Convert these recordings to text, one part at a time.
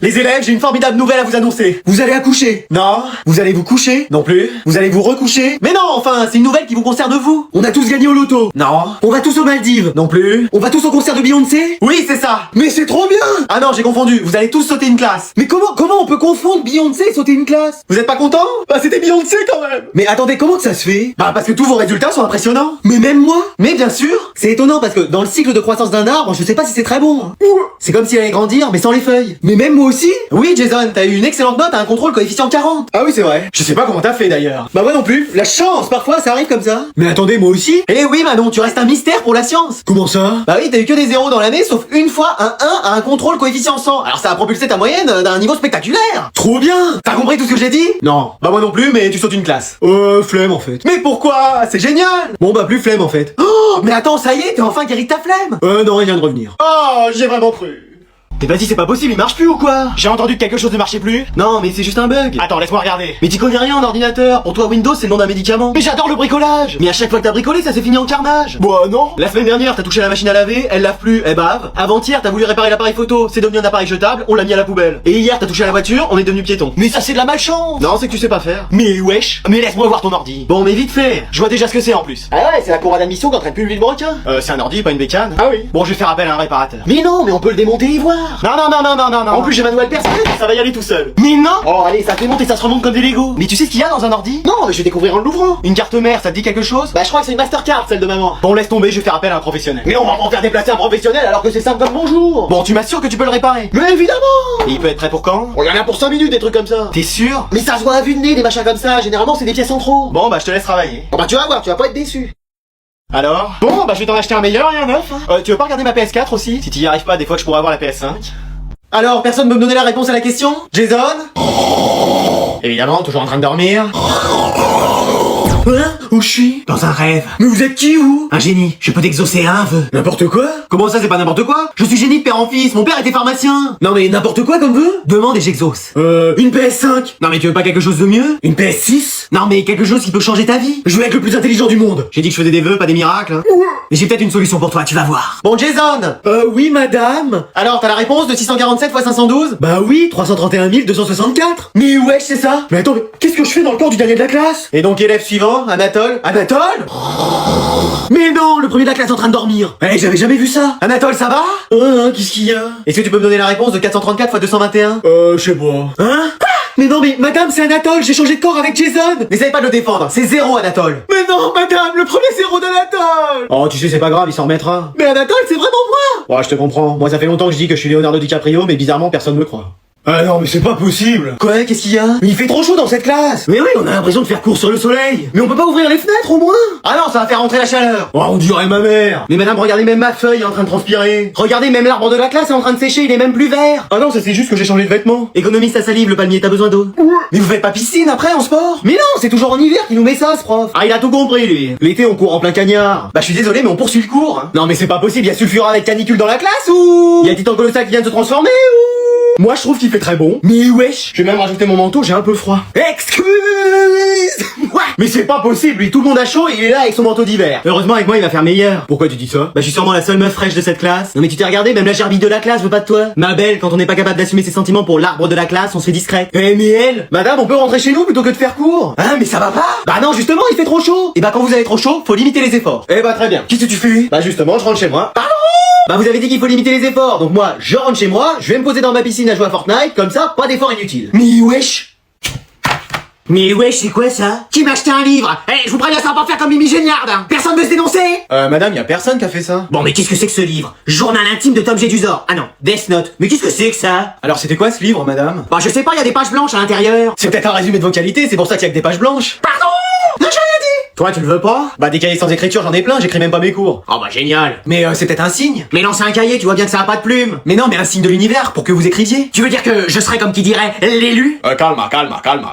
Les élèves, j'ai une formidable nouvelle à vous annoncer. Vous allez accoucher. Non. Vous allez vous coucher. Non plus. Vous allez vous recoucher. Mais non, enfin, c'est une nouvelle qui vous concerne vous. On a tous gagné au loto. Non. On va tous aux Maldives. Non plus. On va tous au concert de Beyoncé. Oui, c'est ça. Mais c'est trop bien. Ah non, j'ai confondu. Vous allez tous sauter une classe. Mais comment on peut confondre Beyoncé et sauter une classe? Vous êtes pas content? Bah c'était Beyoncé quand même. Mais attendez, comment que ça se fait? Bah parce que tous vos résultats sont impressionnants. Mais même moi. Mais bien sûr. C'est étonnant parce que dans le cycle de croissance d'un arbre, je sais pas si c'est très bon. C'est comme s'il allait grandir mais sans les feuilles. Mais même moi aussi. Oui, Jason, t'as eu une excellente note à un contrôle coefficient 40. Ah oui, c'est vrai. Je sais pas comment t'as fait d'ailleurs. Bah moi non plus. La chance, parfois ça arrive comme ça. Mais attendez, moi aussi. Eh oui, Manon, tu restes un mystère pour la science. Comment ça? Bah oui, t'as eu que des zéros dans l'année, sauf une fois un 1 à un contrôle coefficient 100. Alors ça a propulsé ta moyenne d'un niveau spectaculaire. Trop bien. T'as compris tout ce que j'ai dit? Non. Bah moi non plus, mais tu sautes une classe. Flemme en fait. Mais pourquoi? C'est génial. Bon bah plus flemme en fait. Oh, mais attends, ça y est, t'es enfin guéri de ta flemme. Non, il vient de revenir. Oh, j'ai vraiment cru. Mais vas-y, c'est pas possible, il marche plus ou quoi? J'ai entendu que quelque chose ne marchait plus. Non, mais c'est juste un bug. Attends, laisse-moi regarder. Mais tu connais rien en ordinateur. Pour toi, Windows, c'est le nom d'un médicament. Mais j'adore le bricolage. Mais à chaque fois que t'as bricolé, ça s'est fini en carnage. Bah non. La semaine dernière, t'as touché la machine à laver, elle lave plus, elle bave. Avant-hier, t'as voulu réparer l'appareil photo, c'est devenu un appareil jetable, on l'a mis à la poubelle. Et hier, t'as touché à la voiture, on est devenu piéton. Mais ça, c'est de la malchance. Non, c'est que tu sais pas faire. Mais wesh. Mais laisse-moi voir ton ordi. Bon, mais vite fait. Je vois déjà ce que c'est en plus. Ah ouais, c'est la cour d'admission qui entraîne plus le requin. C'est un ordi, pas une bécane. Ah oui. Bon, je vais faire appel à un réparateur. Mais non, mais on peut le démonter et voir. Non. En plus, j'ai ma nouvelle personne, ça va y aller tout seul. Mais non. Oh, allez, ça démonte et ça se remonte comme des Lego. Mais tu sais ce qu'il y a dans un ordi? Non, mais je vais découvrir en l'ouvrant. Une carte mère, ça te dit quelque chose? Bah, je crois que c'est une Mastercard, celle de maman. Bon, laisse tomber, je vais faire appel à un professionnel. Mais on va m'en faire déplacer un professionnel alors que c'est simple comme bonjour. Bon, tu m'assures que tu peux le réparer? Mais évidemment. Et il peut être prêt pour quand? On y en a pour 5 minutes, des trucs comme ça. T'es sûr? Mais ça se voit à vue de nez, des machins comme ça. Généralement, c'est des pièces en trop. Bon, bah, je te laisse travailler. Bon, bah, tu vas voir, tu vas pas être déçu. Alors? Bon, bah, je vais t'en acheter un meilleur et un neuf. Tu veux pas regarder ma PS4 aussi? Si t'y arrives pas, des fois, je pourrais avoir la PS5. Alors, personne peut me donner la réponse à la question? Jason? Évidemment, toujours en train de dormir. Hein? Où je suis? Dans un rêve. Mais vous êtes qui, vous? Un génie. Je peux t'exaucer un vœu. N'importe quoi? Comment ça, c'est pas n'importe quoi? Je suis génie de père en fils. Mon père était pharmacien. Non mais n'importe quoi comme vœu? Demande et j'exauce. Une PS5. Non mais tu veux pas quelque chose de mieux? Une PS6? Non mais quelque chose qui peut changer ta vie. Je veux être le plus intelligent du monde. J'ai dit que je faisais des vœux, pas des miracles. Hein. Mais j'ai peut-être une solution pour toi, tu vas voir. Bon, Jason. Oui, madame. Alors, t'as la réponse de 647 x 512? Bah oui, 331 264. Mais wesh, c'est ça. Mais attends, mais qu'est-ce que je fais dans le corps du dernier de la classe? Et donc, élève suivant, Anatole? Anatole? Mais non, le premier de la classe est en train de dormir. Eh, j'avais jamais vu ça. Anatole, ça va? Qu'est-ce qu'il y a? Est-ce que tu peux me donner la réponse de 434 x 221? Je sais pas. Hein? Mais non, mais madame, c'est Anatole, j'ai changé de corps avec Jason. N'essayez pas de le défendre, c'est 0 Anatole. Mais non, madame, le premier 0 d'Anatole. Oh, tu sais, c'est pas grave, il s'en remettra. Mais Anatole, c'est vraiment moi. Ouais, je te comprends. Moi, ça fait longtemps que je dis que je suis Leonardo DiCaprio, mais bizarrement, personne me croit. Ah non, mais c'est pas possible. Quoi? Qu'est-ce qu'il y a? Mais il fait trop chaud dans cette classe. Mais oui, on a l'impression de faire cours sur le soleil. Mais on peut pas ouvrir les fenêtres au moins? Ah non, ça va faire rentrer la chaleur. Oh, on dirait ma mère. Mais madame, regardez, même ma feuille est en train de transpirer. Regardez, même l'arbre de la classe est en train de sécher, il est même plus vert. Ah non, ça c'est juste que j'ai changé de vêtements. Économise ta salive, le palmier, t'as besoin d'eau. Mais vous faites pas piscine après en sport? Mais non, c'est toujours en hiver qu'il nous met ça, ce prof. Ah, il a tout compris, lui. L'été, on court en plein cagnard. Bah, je suis désolé, mais on poursuit le cours. Non, mais c'est pas possible, y a sulfura avec canicule dans la classe ou? Y a Titan Colossal qui vient de se transformer ou? Moi, je trouve qu'il fait très bon. Mais wesh, je vais même rajouter mon manteau, j'ai un peu froid. Excuse-moi. Mais c'est pas possible, lui, tout le monde a chaud et il est là avec son manteau d'hiver. Heureusement, avec moi, il va faire meilleur. Pourquoi tu dis ça? Bah, je suis sûrement la seule meuf fraîche de cette classe. Non mais tu t'es regardé, même la gerbille de la classe veut pas de toi. Ma belle, quand on n'est pas capable d'assumer ses sentiments pour l'arbre de la classe, on se fait discret. Eh mais elle, madame, on peut rentrer chez nous plutôt que de faire cours. Hein, mais ça va pas? Bah non, justement, il fait trop chaud. Et bah quand vous avez trop chaud, faut limiter les efforts. Eh bah très bien. Qu'est-ce que tu fais? Bah justement, je rentre chez moi. Pardon? Bah vous avez dit qu'il faut limiter les efforts, donc moi, je rentre chez moi, je vais me poser dans ma piscine à jouer à Fortnite, comme ça, pas d'efforts inutiles. Mais wesh! Mais wesh, c'est quoi ça? Qui m'a acheté un livre? Eh, je vous préviens, ça va pas faire comme Mimi Géniard, hein. Personne veut se dénoncer? Madame, y a personne qui a fait ça. Bon, mais qu'est-ce que c'est que ce livre? Journal intime de Tom Jedusor. Ah non, Death Note. Mais qu'est-ce que c'est que ça? Alors c'était quoi ce livre, madame? Bah je sais pas, y a des pages blanches à l'intérieur. C'est peut-être un résumé de vos qualités, c'est pour ça qu'il y a que des pages blanches. Pardon? Non, j'ai rien dit! Toi, tu le veux pas? Bah des cahiers sans écriture, j'en ai plein, j'écris même pas mes cours. Oh bah génial. Mais c'est peut-être un signe. Mais lancez un cahier, tu vois bien que ça a pas de plume. Mais non, mais un signe de l'univers, pour que vous écriviez. Tu veux dire que je serais comme qui dirait l'élu? Calma.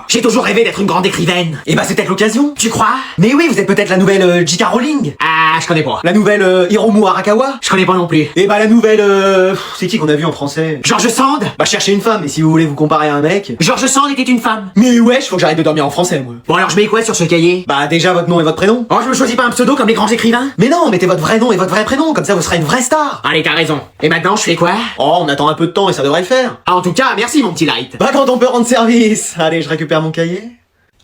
J'ai toujours rêvé d'être une grande écrivaine. Et bah c'est peut-être l'occasion. Tu crois? Mais oui, vous êtes peut-être la nouvelle J.K. Rowling. Ah, je connais pas. La nouvelle Hiromu Arakawa? Je connais pas non plus. Et bah la nouvelle c'est qui qu'on a vu en français? George Sand? Bah cherchez une femme, et si vous voulez vous comparer à un mec. George Sand était une femme. Mais wesh, faut que j'arrête de dormir en français, moi. Bon alors je mets quoi sur ce cahier? Bah déjà votre nom nom et votre prénom. Oh, je me choisis pas un pseudo comme les grands écrivains. Mais non, mettez votre vrai nom et votre vrai prénom, comme ça vous serez une vraie star. Allez, t'as raison. Et maintenant, je fais quoi? Oh, on attend un peu de temps et ça devrait le faire. Ah, en tout cas, merci mon petit Light. Pas quand on peut rendre service. Allez, je récupère mon cahier.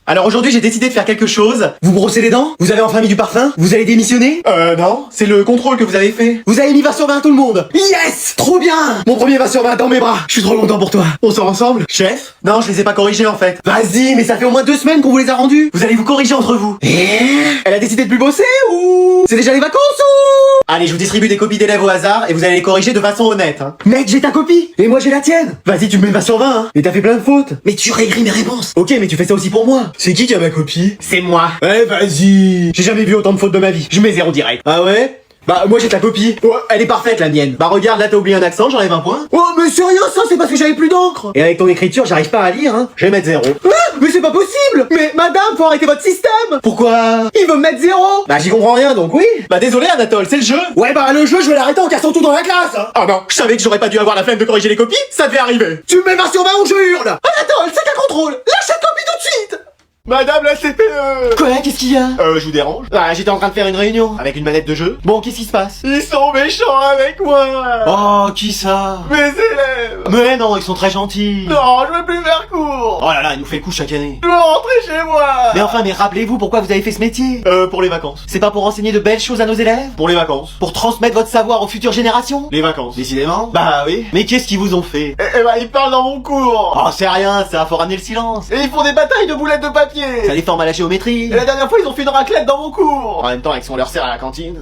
Alors aujourd'hui j'ai décidé de faire quelque chose. Vous brossez les dents? Vous avez enfin mis du parfum? Vous allez démissionner? Non, c'est le contrôle que vous avez fait. Vous avez mis 20 sur 20 à tout le monde. Yes! Trop bien! Mon premier 20 sur 20 dans mes bras. Je suis trop content pour toi. On sort ensemble? Chef? Non, je les ai pas corrigés en fait. Vas-y, mais ça fait au moins 2 semaines qu'on vous les a rendus. Vous allez vous corriger entre vous. Elle a décidé de plus bosser ou? C'est déjà les vacances ou? Allez, je vous distribue des copies d'élèves au hasard et vous allez les corriger de façon honnête. Hein. Mec, j'ai ta copie! Et moi j'ai la tienne! Vas-y, tu me mets 20 sur 20, hein. Mais t'as fait plein de fautes. Mais tu réécris mes réponses. Ok, mais tu fais ça aussi pour moi. C'est qui a ma copie? C'est moi. Eh, vas-y. J'ai jamais vu autant de fautes de ma vie. Je mets 0 direct. Ah ouais? Bah, moi j'ai ta copie. Oh, elle est parfaite la mienne. Bah, regarde, là t'as oublié un accent, j'enlève un point. Oh, mais c'est rien ça, c'est parce que j'avais plus d'encre. Et avec ton écriture, j'arrive pas à lire, hein. Je vais mettre 0. Ah, mais c'est pas possible. Mais madame, faut arrêter votre système. Pourquoi? Il veut me mettre 0. Bah, j'y comprends rien donc oui. Bah, désolé Anatole, c'est le jeu. Ouais, bah, le jeu, je vais l'arrêter en cassant tout dans la classe. Hein. Ah non, je savais que j'aurais pas dû avoir la flemme de corriger les copies, ça devait arriver. Tu me mets 20 sur 20 ou je hurle. Anatole, c'est qu'un contrôle. Lâche cette copie tout de suite. Madame la CPE! Quoi? Qu'est-ce qu'il y a? Je vous dérange? Ah, j'étais en train de faire une réunion avec une manette de jeu. Bon, qu'est-ce qui se passe? Ils sont méchants avec moi! Oh, qui ça? Mes élèves! Mais non, ils sont très gentils. Non, je veux plus faire cours! Oh là là, il nous fait le coup chaque année. Je veux rentrer chez moi! Mais enfin, mais rappelez-vous pourquoi vous avez fait ce métier. Pour les vacances. C'est pas pour enseigner de belles choses à nos élèves? Pour les vacances. Pour transmettre votre savoir aux futures générations? Les vacances. Décidément. Bah oui. Mais qu'est-ce qu'ils vous ont fait? Eh bah ils parlent dans mon cours! Oh, c'est rien, ça, faut ramener le silence. Et ils font des batailles de boulettes de papier! Ça les forme à la géométrie. Et la dernière fois ils ont fait une raclette dans mon cours! En même temps, avec son leur sert à la cantine.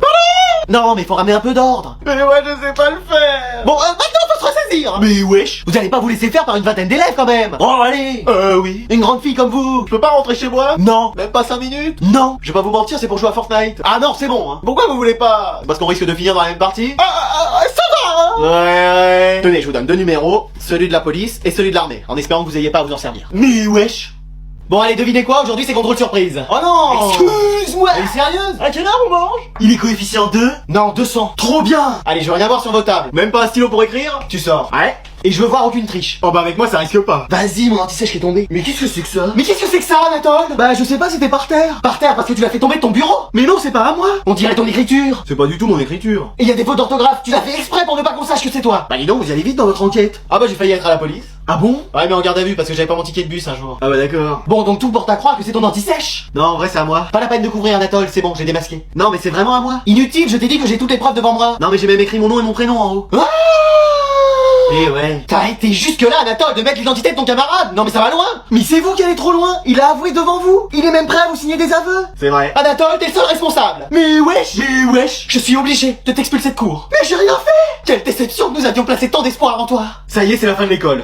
Non, mais faut ramener un peu d'ordre. Mais moi je sais pas le faire! Bon, maintenant faut se ressaisir. Mais wesh! Vous allez pas vous laisser faire par une vingtaine d'élèves quand même. Oh, allez. Oui. Une grande fille comme vous. Je peux pas rentrer chez moi? Non. Même pas 5 minutes? Non. Je vais pas vous mentir, c'est pour jouer à Fortnite. Ah non, c'est bon, hein. Pourquoi vous voulez pas? Parce qu'on risque de finir dans la même partie. Ça va hein? Ouais. Tenez, je vous donne 2 numéros, celui de la police et celui de l'armée, en espérant que vous ayez pas à vous en servir. Mais wesh! Bon allez, devinez quoi, aujourd'hui c'est contrôle surprise. Oh non! Excuse-moi. Elle est sérieuse? À quelle heure on mange? Il est coefficient 2? Non, 200. Trop bien. Allez, je veux rien voir sur vos tables. Même pas un stylo pour écrire? Tu sors. Ouais. Et je veux voir aucune triche. Oh bah avec moi ça risque pas. Vas-y, mon anti-sèche qui est tombé. Mais qu'est-ce que c'est que ça? Mais qu'est-ce que c'est que ça, Anatole? Bah je sais pas, c'était par terre. Par terre parce que tu l'as fait tomber de ton bureau. Mais non, c'est pas à moi. On dirait ton écriture. C'est pas du tout mon écriture. Et il y a des fautes d'orthographe, tu l'as fait exprès pour ne pas qu'on sache que c'est toi. Bah dis donc, vous y allez vite dans votre enquête. Ah bah j'ai failli être à la police. Ah bon? Ouais mais en garde à vue parce que j'avais pas mon ticket de bus un jour. Ah bah d'accord. Bon, donc tout porte à croire que c'est ton anti-sèche. Non en vrai c'est à moi. Pas la peine de couvrir Anatole, c'est bon, j'ai démasqué. Non mais c'est vraiment à moi. Inutile, je t'ai dit que j'ai toutes les preuves devant moi. Non mais j'ai même écrit mon nom et mon prénom en haut. Ah! Eh ouais. T'as été jusque là, Anatole, de mettre l'identité de ton camarade. Non mais ça va loin. Mais c'est vous qui allez trop loin. Il a avoué devant vous. Il est même prêt à vous signer des aveux. C'est vrai. Anatole, t'es le seul responsable. Mais wesh. Je suis obligé de t'expulser de cours. Mais j'ai rien fait. Quelle déception que nous avions placé tant d'espoir en toi. Ça y est c'est la fin de l'école.